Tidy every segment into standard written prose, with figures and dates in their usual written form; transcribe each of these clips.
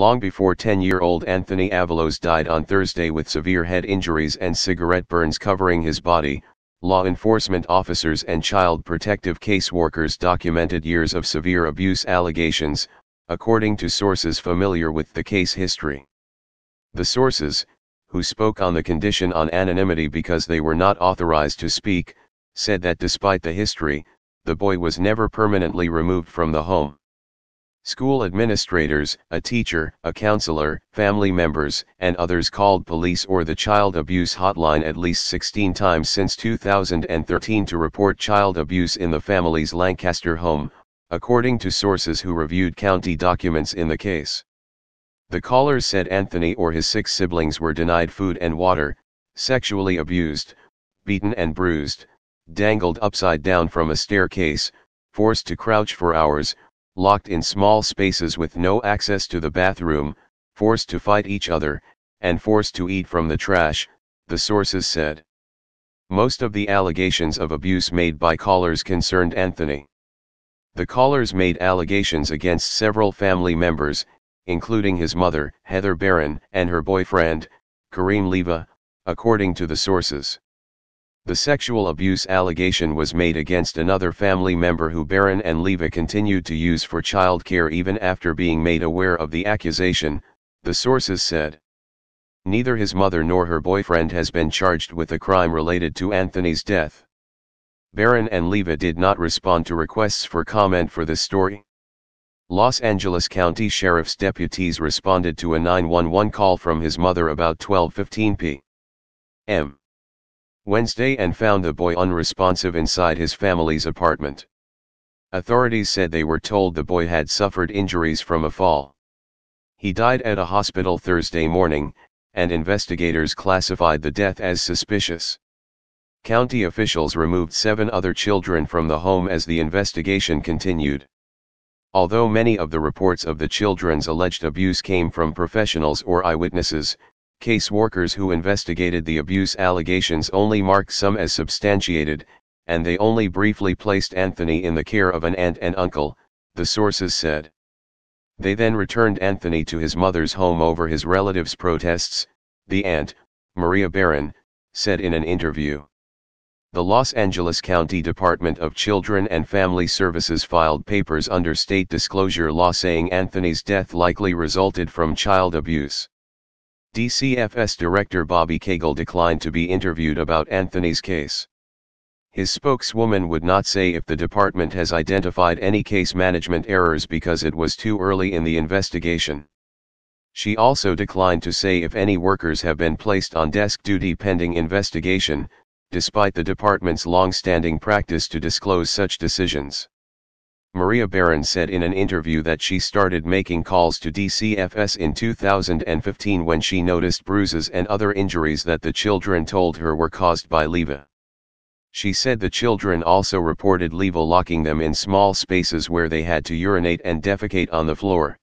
Long before 10-year-old Anthony Avalos died on Thursday with severe head injuries and cigarette burns covering his body, law enforcement officers and child protective caseworkers documented years of severe abuse allegations, according to sources familiar with the case history. The sources, who spoke on the condition on anonymity because they were not authorized to speak, said that despite the history, the boy was never permanently removed from the home. School administrators, a teacher, a counselor, family members, and others called police or the child abuse hotline at least 16 times since 2013 to report child abuse in the family's Lancaster home, according to sources who reviewed county documents in the case. The callers said Anthony or his 6 siblings were denied food and water, sexually abused, beaten and bruised, dangled upside down from a staircase, forced to crouch for hours, locked in small spaces with no access to the bathroom, forced to fight each other, and forced to eat from the trash, the sources said. Most of the allegations of abuse made by callers concerned Anthony. The callers made allegations against several family members, including his mother, Heather Barron, and her boyfriend, Kareem Leva, according to the sources. The sexual abuse allegation was made against another family member who Barron and Leva continued to use for child care even after being made aware of the accusation, the sources said. Neither his mother nor her boyfriend has been charged with a crime related to Anthony's death. Barron and Leva did not respond to requests for comment for this story. Los Angeles County Sheriff's deputies responded to a 911 call from his mother about 12:15 p.m. Wednesday and found the boy unresponsive inside his family's apartment. Authorities said they were told the boy had suffered injuries from a fall. He died at a hospital Thursday morning, and investigators classified the death as suspicious. County officials removed 7 other children from the home as the investigation continued. Although many of the reports of the children's alleged abuse came from professionals or eyewitnesses, caseworkers who investigated the abuse allegations only marked some as substantiated, and they only briefly placed Anthony in the care of an aunt and uncle, the sources said. They then returned Anthony to his mother's home over his relatives' protests, the aunt, Maria Barron, said in an interview. The Los Angeles County Department of Children and Family Services filed papers under state disclosure law saying Anthony's death likely resulted from child abuse. DCFS Director Bobby Cagle declined to be interviewed about Anthony's case. His spokeswoman would not say if the department has identified any case management errors because it was too early in the investigation. She also declined to say if any workers have been placed on desk duty pending investigation, despite the department's long-standing practice to disclose such decisions. Maria Barron said in an interview that she started making calls to DCFS in 2015 when she noticed bruises and other injuries that the children told her were caused by Leva. She said the children also reported Leva locking them in small spaces where they had to urinate and defecate on the floor.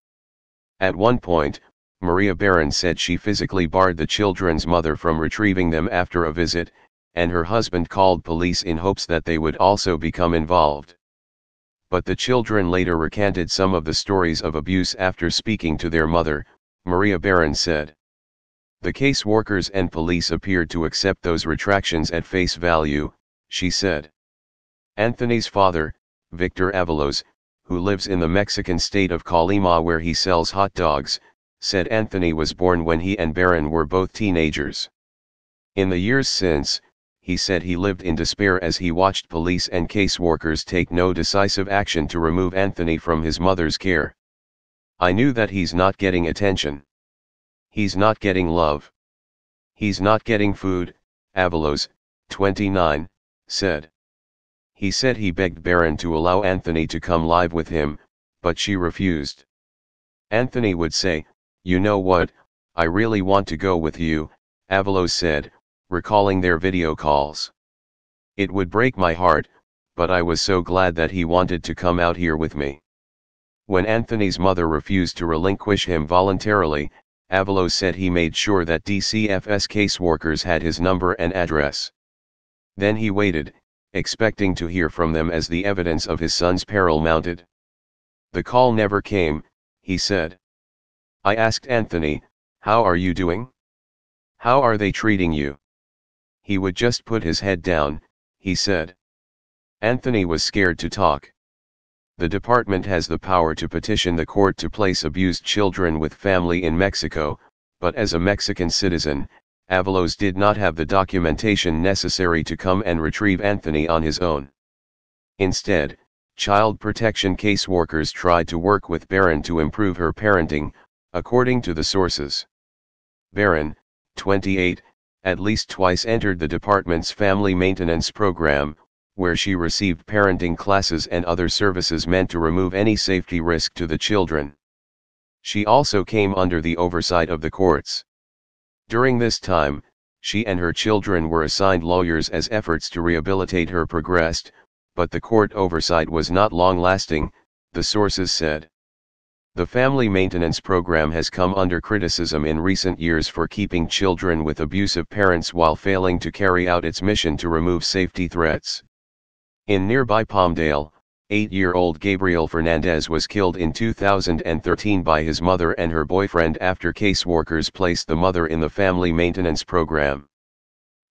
At one point, Maria Barron said she physically barred the children's mother from retrieving them after a visit, and her husband called police in hopes that they would also become involved. But the children later recanted some of the stories of abuse after speaking to their mother, Maria Barron said. The caseworkers and police appeared to accept those retractions at face value, she said. Anthony's father, Victor Avalos, who lives in the Mexican state of Colima where he sells hot dogs, said Anthony was born when he and Barron were both teenagers. In the years since, he said he lived in despair as he watched police and caseworkers take no decisive action to remove Anthony from his mother's care. I knew that he's not getting attention. He's not getting love. He's not getting food, Avalos, 29, said. He said he begged Barron to allow Anthony to come live with him, but she refused. Anthony would say, "You know what, I really want to go with you," Avalos said, recalling their video calls. "It would break my heart, but I was so glad that he wanted to come out here with me." When Anthony's mother refused to relinquish him voluntarily, Avalos said he made sure that DCFS caseworkers had his number and address. Then he waited, expecting to hear from them as the evidence of his son's peril mounted. "The call never came," he said. I asked Anthony, "How are you doing? How are they treating you?" He would just put his head down, he said. Anthony was scared to talk. The department has the power to petition the court to place abused children with family in Mexico, but as a Mexican citizen, Avalos did not have the documentation necessary to come and retrieve Anthony on his own. Instead, child protection caseworkers tried to work with Baron to improve her parenting, according to the sources. Baron, 28, at least twice entered the department's family maintenance program, where she received parenting classes and other services meant to remove any safety risk to the children. She also came under the oversight of the courts. During this time, she and her children were assigned lawyers as efforts to rehabilitate her progressed, but the court oversight was not long-lasting, the sources said. The family maintenance program has come under criticism in recent years for keeping children with abusive parents while failing to carry out its mission to remove safety threats. In nearby Palmdale, 8-year-old Gabriel Fernandez was killed in 2013 by his mother and her boyfriend after caseworkers placed the mother in the family maintenance program.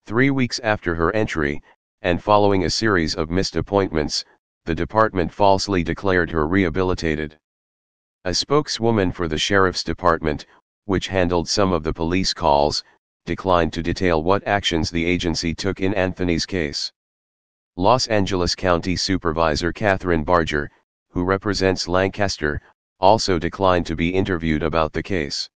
3 weeks after her entry, and following a series of missed appointments, the department falsely declared her rehabilitated. A spokeswoman for the sheriff's department, which handled some of the police calls, declined to detail what actions the agency took in Anthony's case. Los Angeles County Supervisor Catherine Barger, who represents Lancaster, also declined to be interviewed about the case.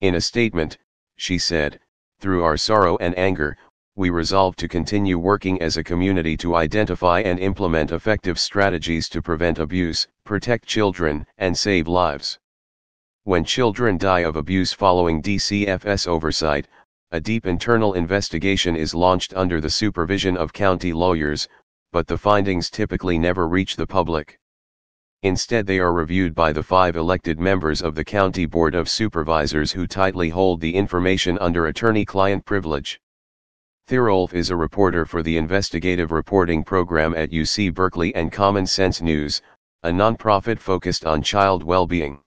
In a statement, she said, "Through our sorrow and anger, we resolve to continue working as a community to identify and implement effective strategies to prevent abuse, protect children, and save lives. When children die of abuse following DCFS oversight, a deep internal investigation is launched under the supervision of county lawyers, but the findings typically never reach the public. Instead, they are reviewed by the 5 elected members of the County Board of Supervisors who tightly hold the information under attorney-client privilege." Thirolf is a reporter for the investigative reporting program at UC Berkeley and Common Sense News, a nonprofit focused on child well-being.